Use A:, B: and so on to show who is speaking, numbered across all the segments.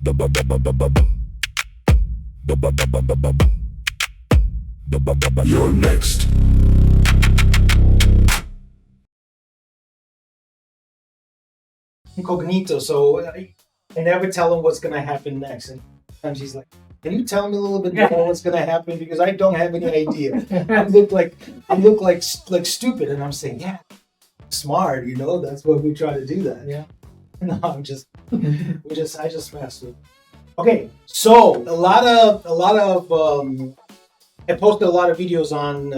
A: You're next.
B: Incognito, so I never tell him what's gonna happen next. And sometimes he's like, "Can you tell me a little bit more what's gonna happen? Because I don't have any idea. I look like stupid." And I'm saying, "Yeah, smart. You know, that's what we try to do that."
C: Yeah.
B: No, I just mess with. Okay, so a lot of I posted a lot of videos on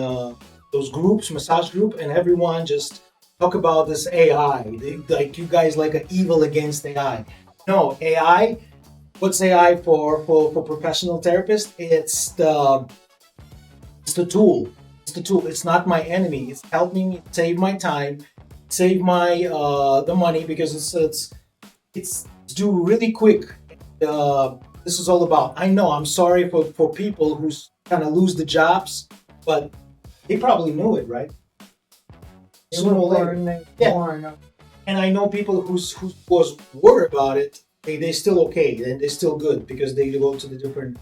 B: those groups, massage group, and everyone just talk about this AI. Like you guys like an evil against AI. No, AI. What's AI for professional therapists? It's the tool. It's the tool. It's not my enemy. It's helping me save my time, save my the money because it's due really quick. This is all about. I know. I'm sorry for people who kind of lose the jobs, but they probably knew it, right? Sooner or later. Yeah. And I know people who was worried about it. They still okay and they're still good because they go to the different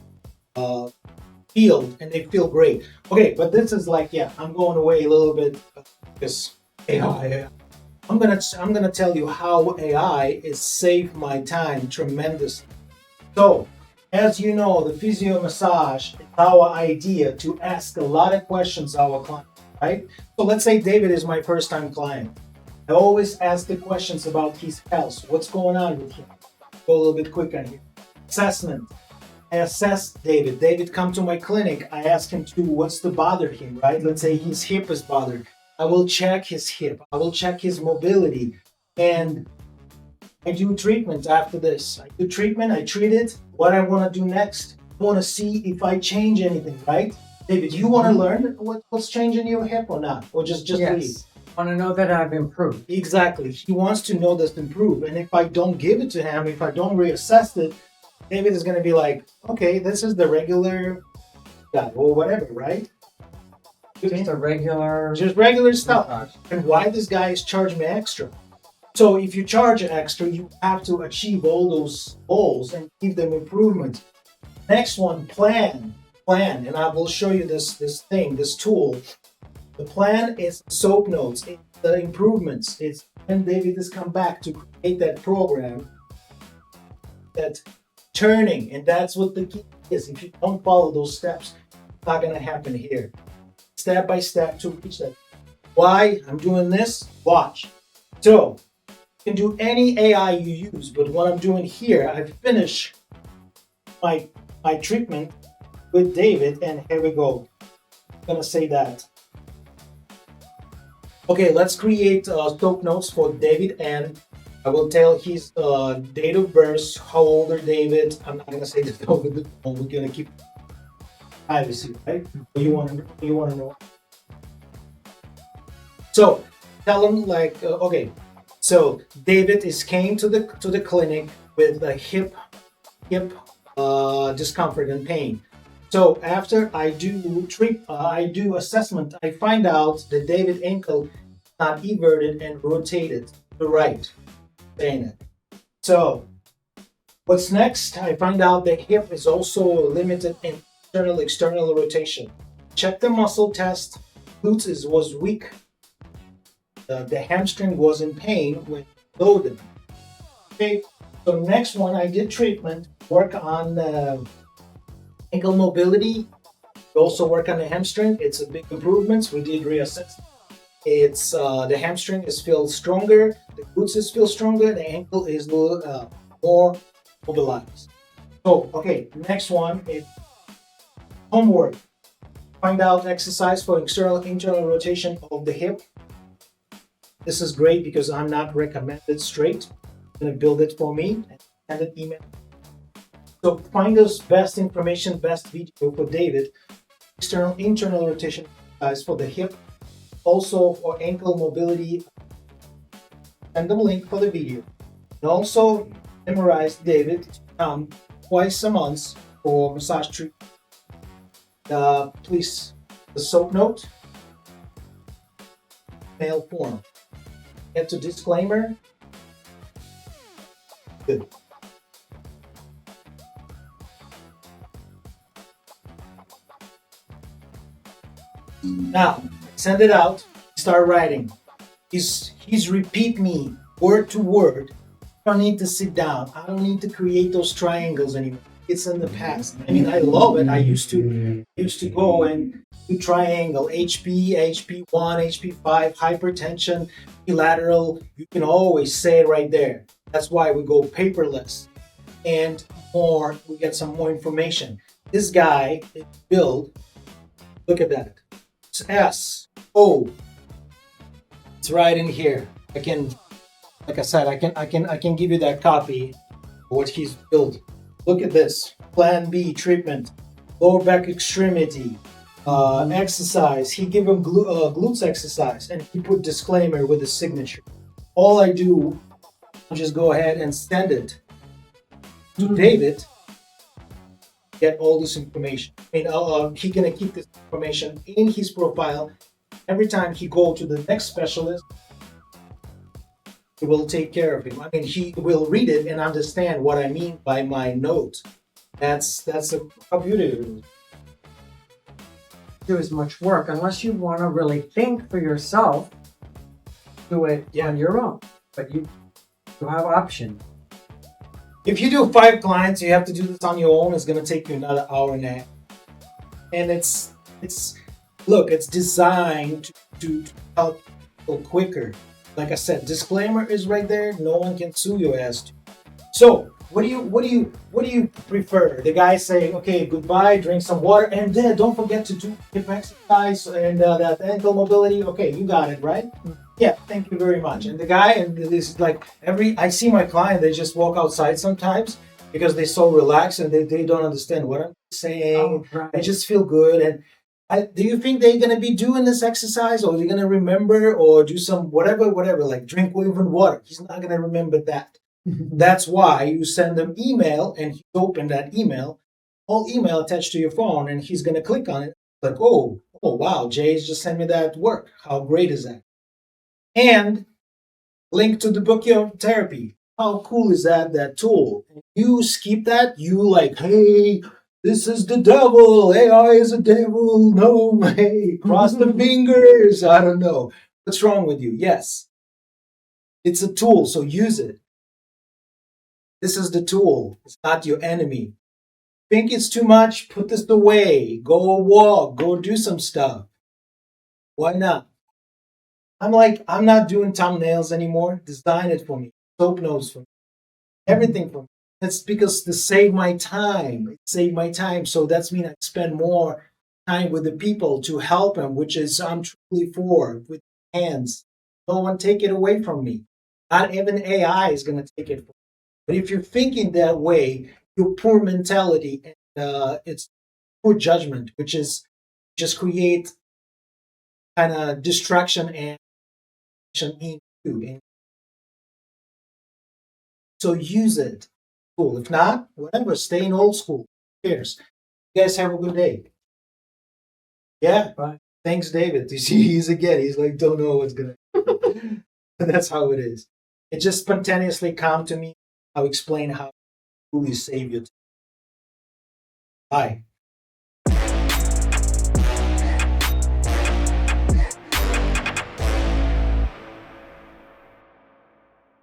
B: field and they feel great. Okay, but this is like, yeah, I'm going away a little bit because AI. I'm gonna tell you how AI is saved my time tremendously. So, as you know, the physio massage is our idea to ask a lot of questions our client, right? So let's say David is my first time client. I always ask the questions about his health. What's going on with him? Go a little bit quicker here. Assessment. I assess David. David come to my clinic. I ask him to what's to bother him, right? Let's say his hip is bothered. I will check his hip. I will check his mobility. And I do treatment after this. I do treatment, I treat it. What I want to do next, I want to see if I change anything, right? David, you want to learn what's changing your hip or not? Or just
C: yes.
B: leave?
C: I want to know that I've improved.
B: Exactly. He wants to know that's improved. And if I don't give it to him, if I don't reassess it, David is going to be like, okay, this is the regular guy or whatever, right?
C: Just a regular...
B: Just regular stuff. And why this guy is charging me extra? So if you charge extra, you have to achieve all those goals and give them improvement. Next one, plan. And I will show you this tool. The plan is soap notes, it's the improvements. It's when David has come back to create that program, that turning, and that's what the key is. If you don't follow those steps, it's not gonna happen here. Step by step to reach that. Why I'm doing this? Watch. So you can do any AI you use, but what I'm doing here, I finish my treatment with David, and here we go. I'm gonna say that. Okay, let's create soap notes for David, and I will tell his date of birth, how old are David. I'm not gonna say this over the phone. We're gonna keep privacy, right? You want to know. So tell him like, okay. So David came to the clinic with a hip discomfort and pain. So after I do assessment, I find out that David ankle is not everted and rotated to the right. Saying it. So what's next? I find out the hip is also limited in external rotation. Check the muscle test. Glutes was weak. The hamstring was in pain when loaded. Okay. So next one, I did treatment. Work on ankle mobility. We also work on the hamstring. It's a big improvements. We did reassess. It's the hamstring is feel stronger. The glutes is feel stronger. The ankle is more mobilized. So okay, next one is homework. Find out exercise for internal rotation of the hip. This is great because I'm not recommended straight. I'm gonna build it for me and send an email. So find us best information, best video for David. Internal rotation exercise for the hip. Also for ankle mobility. Send them a link for the video. And also memorize David to come twice a month for massage treatment. Please, the soap note, mail form. Get to disclaimer. Good. Now, send it out, start writing. He's repeat me word to word. I don't need to sit down. I don't need to create those triangles anymore. It's in the past. I mean, I love it. I used to go and do triangle, HP1, HP5, hypertension, bilateral. You can always say it right there. That's why we go paperless. And more, we get some more information. This guy is built. Look at that. It's S O. It's right in here. I can, like I said, I can give you that copy of what he's built. Look at this. Plan B treatment, lower back extremity, exercise. He gave him glutes exercise, and he put disclaimer with a signature. All I do, I just go ahead and send it to David. Get all this information. I mean, he's gonna keep this information in his profile. Every time he go to the next specialist, he will take care of him. I mean, he will read it and understand what I mean by my note. That's how beautiful it is.
C: Do as much work unless you want to really think for yourself. Do it on your own, but you have options.
B: If you do 5 clients, you have to do this on your own. It's gonna take you another hour and a half. And it's designed to help people quicker. Like I said, disclaimer is right there. No one can sue your ass to. So what do you prefer? The guy saying, okay, goodbye, drink some water, and then don't forget to do hip exercise and that ankle mobility. Okay, you got it, right? Yeah, thank you very much. And the guy, and this is like I see my client, they just walk outside sometimes because they're so relaxed and they don't understand what I'm saying.
C: Oh, right.
B: They just feel good. And do you think they're going to be doing this exercise, or they're going to remember, or do some whatever, like drink even water? He's not going to remember that. That's why you send them email, and he open that email, whole email attached to your phone, and he's going to click on it. Like, oh wow, Jay's just sent me that work. How great is that? And link to the book of therapy. How cool is that tool? You skip that, you like, hey, this is the devil. AI is a devil. No, hey, cross the fingers. I don't know. What's wrong with you? Yes. It's a tool, so use it. This is the tool. It's not your enemy. Think it's too much? Put this away. Go walk. Go do some stuff. Why not? I'm not doing thumbnails anymore. Design it for me. Soap notes for me. Everything for me. That's because to save my time. It saved my time. So that's mean I spend more time with the people to help them, which is I'm truly for with hands. No one take it away from me. Not even AI is going to take it from me. But if you're thinking that way, your poor mentality and it's poor judgment, which is just create kind of distraction and in you. So use it. Cool. If not, whatever. Stay in old school. Who cares? You guys have a good day. Yeah.
C: Bye.
B: Thanks, David. You see, he's like, don't know what's gonna. That's how it is. It just spontaneously come to me. I'll explain how to truly save your time. Bye.